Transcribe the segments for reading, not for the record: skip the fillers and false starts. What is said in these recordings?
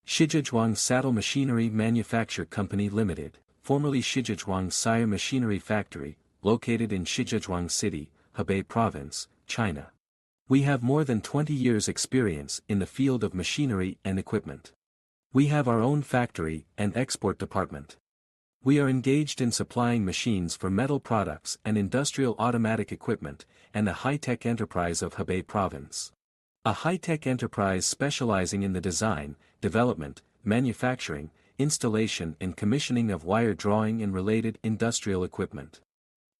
Shijiazhuang Satle Machinery Manufacture Company Limited, formerly Shijiazhuang Sire Machinery Factory, located in Shijiazhuang City, Hebei Province, China. We have more than 20 years' experience in the field of machinery and equipment. We have our own factory and export department. We are engaged in supplying machines for metal products and industrial automatic equipment, and a high-tech enterprise of Hebei Province. A high-tech enterprise specializing in the design, development, manufacturing, installation and commissioning of wire drawing and related industrial equipment.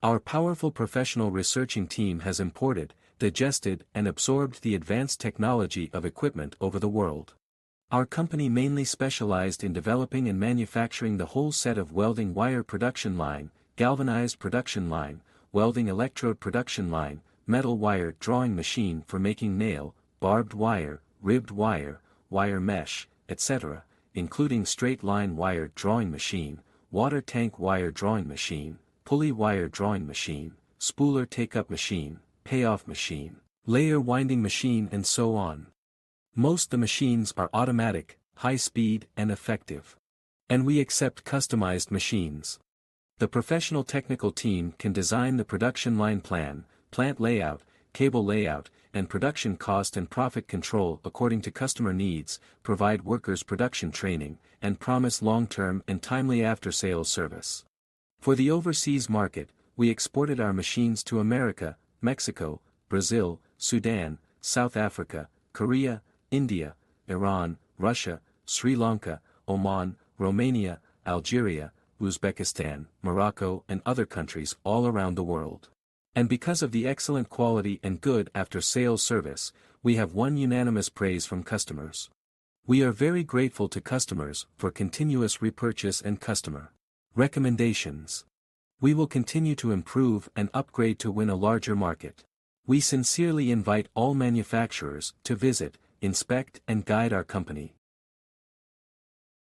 Our powerful professional researching team has imported, digested and absorbed the advanced technology of equipment over the world. Our company mainly specialized in developing and manufacturing the whole set of welding wire production line, galvanized production line, welding electrode production line, metal wire drawing machine for making nail, barbed wire, ribbed wire, wire mesh, etc., including straight line wire drawing machine, water tank wire drawing machine, pulley wire drawing machine, spooler take-up machine, payoff machine, layer winding machine and so on. Most the machines are automatic, high-speed and effective. And we accept customized machines. The professional technical team can design the production line plan, plant layout, cable layout, and production cost and profit control according to customer needs, provide workers production training, and promise long-term and timely after-sales service. For the overseas market, we exported our machines to America, Mexico, Brazil, Sudan, South Africa, Korea, India, Iran, Russia, Sri Lanka, Oman, Romania, Algeria, Uzbekistan, Morocco and other countries all around the world. And because of the excellent quality and good after-sales service, we have won unanimous praise from customers. We are very grateful to customers for continuous repurchase and customer recommendations. We will continue to improve and upgrade to win a larger market. We sincerely invite all manufacturers to visit, inspect and guide our company.